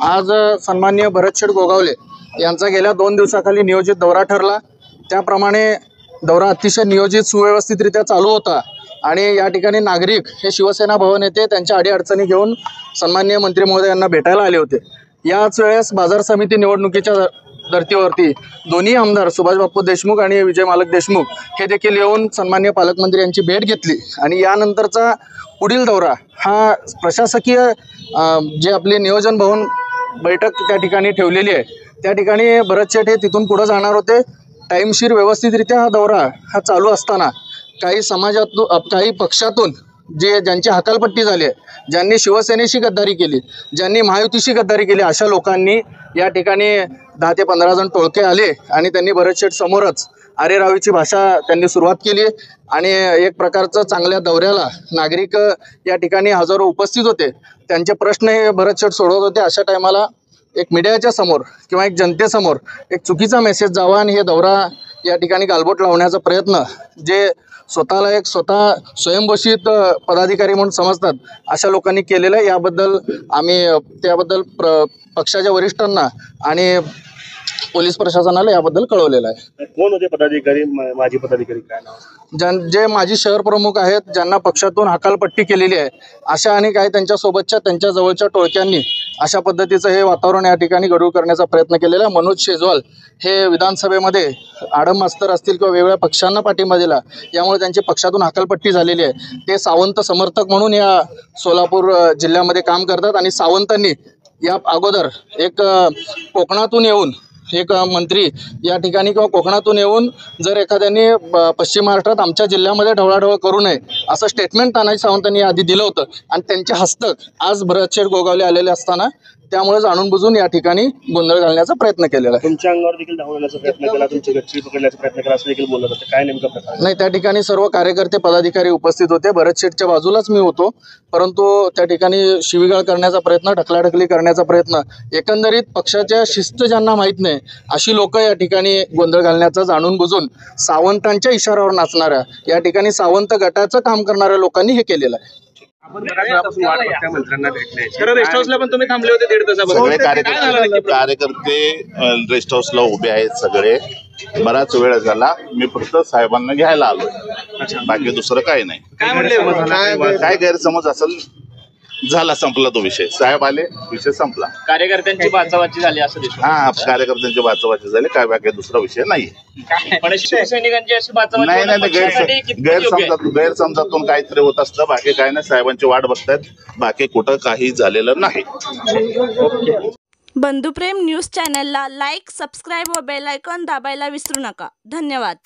आज सन्माननीय भरतशेठ गोगावले यांचा गेल्या 2 दिवसाखाली नियोजित दौरा ठरला। त्याप्रमाणे दौरा अतिशय नियोजित सुव्यवस्थितरित्या चालू होता आणि या ठिकाणी नागरिक हे शिवसेना भवन येथे त्यांच्या अडीअडचणी घेऊन सन्माननीय मंत्री महोदय यांना भेटायला आले होते। याच वेळेस बाजार समिती निवडणुकीच्या धर्तीवरती दोन्ही आमदार सुभाष बापू देशमुख आणि विजय मालक देशमुख हे देखील येऊन सन्माननीय पालकमंत्री यांची भेट घेतली आणि यानंतरचा पुढील दौरा हा प्रशासकीय जे आपले नियोजन भवन बैठक त्या ठिकाणी ठेवलेली आहे त्या ठिकाणी भरतशेठ हे तिथून पुढे जाणार होते। टाईमशीर व्यवस्थितरित्या हा दौरा हा चालू असताना काही समाजातून काही पक्षातून ज्यांची हकालपट्टी झाली आहे, ज्यांनी शिवसेनेशी गद्दारी केली, ज्यांनी महायुतीशी गद्दारी केली, अशा लोकांनी या ठिकाणी 10 ते 15 जण टोळके आले आणि त्यांनी भरतशेठ समोरच अरे रावीची भाषा त्यांनी सुरुवात केली आणि एक प्रकारचं चांगल्या दौऱ्याला नागरिक या ठिकाणी हजारो उपस्थित होते। त्यांचे प्रश्न हे भरतशेठ सोडवत होते। अशा टायमाला एक मीडियाच्या समोर किंवा एक जनतेसमोर एक चुकीचा मेसेज जावा आणि हे दौरा या ठिकाणी गालबोट लावण्याचा प्रयत्न जे स्वतः स्वयंघोषित पदाधिकारी म्हणून समजतात अशा लोकांनी केलेलं आहे। याबद्दल आम्ही त्याबद्दल पक्षाच्या वरिष्ठांना आणि पोलीस प्रशासनाला याबद्दल कळवलेलं आहे। कोण होते पदाधिकारी, माजी पदाधिकारी, काय नाव? जे माजी शहर प्रमुख आहेत, ज्यांना पक्षातून हकालपट्टी केलेली आहे, अशा आणि काही त्यांच्यासोबतच्या त्यांच्या जवळच्या टोळक्यांनी अशा पद्धतीचं हे वातावरण या ठिकाणी गढूळ करण्याचा प्रयत्न केलेला आहे। मनोज शेजवाल हे विधानसभेमध्ये आडम मास्तर असतील किंवा वेगवेगळ्या पक्षांना पाठिंबा दिला, यामुळे त्यांची पक्षातून हकालपट्टी झालेली आहे। ते सावंत समर्थक म्हणून या सोलापूर जिल्ह्यामध्ये काम करतात आणि सावंतांनी या अगोदर एक कोकणातून येऊन एक मंत्री या ठिकाणी किंवा कोकणातून येऊन जर एखाद्याने पश्चिम महाराष्ट्रात आमच्या जिल्ह्यामध्ये ढवळाढवळ करू नये असं स्टेटमेंट तानाजी सावंतांनी आधी दिलं होतं आणि त्यांचे हस्तक आज भरतशेठ गोगावले आलेले असताना त्यामुळे जाणून बुजून या ठिकाणी गोंधळ घालण्याचा प्रयत्न केलेला आहे। तुमच्या अंगावर देखील धावण्याचा प्रयत्न केला, तुमची गच्ची पकडण्याचा प्रयत्न केला असं देखील बोलत होते, काय नेमका प्रकार? नाही, त्या ठिकाणी सर्व कार्यकर्ते पदाधिकारी उपस्थित होते। भरतशेठच्या बाजूलाच मी होतो, परंतु त्या ठिकाणी शिवीगाळ करण्याचा प्रयत्न, ढकलाढकली करण्याचा प्रयत्न, एकंदरीत पक्षाच्या शिस्त ज्यांना माहीत नाही अशी लोक या ठिकाणी गोंधळ घालण्याचा जाणून बुजून सावंतांच्या इशाऱ्यावर नाचणाऱ्या या ठिकाणी सावंत गटाचं काम करणाऱ्या लोकांनी हे केलेलं आहे। रेस्ट हाऊसला पण तुम्ही थांबले होते 1.5 तासापासून। कार्यकर्ते रेस्ट हाऊसला उभे आहेत सगळे, बराच वेळ झाला। मी फक्त साहेबांना घ्यायला आलोय, बाकी दुसरं काही नाही। काय म्हणले? काय गैरसमज असेल झाला, संपला तो विषय, साहेब आले, विषय संपला। कार्यकर्त्यांची बाचाबाची झाली असं दिसतं? हा, कार्यकर्त्यांची बाचाबाची झाली, काय बाकी दुसरा विषय नाही। गैरसमजातून काहीतरी होत असतं, बाकी काय नाही। साहेबांची वाट बघतायत, बाकी कुठं काही झालेलं नाही। बंधुप्रेम न्यूज चॅनलला लाईक, सबस्क्राईब व बेल आयकॉन दाबायला विसरू नका। धन्यवाद।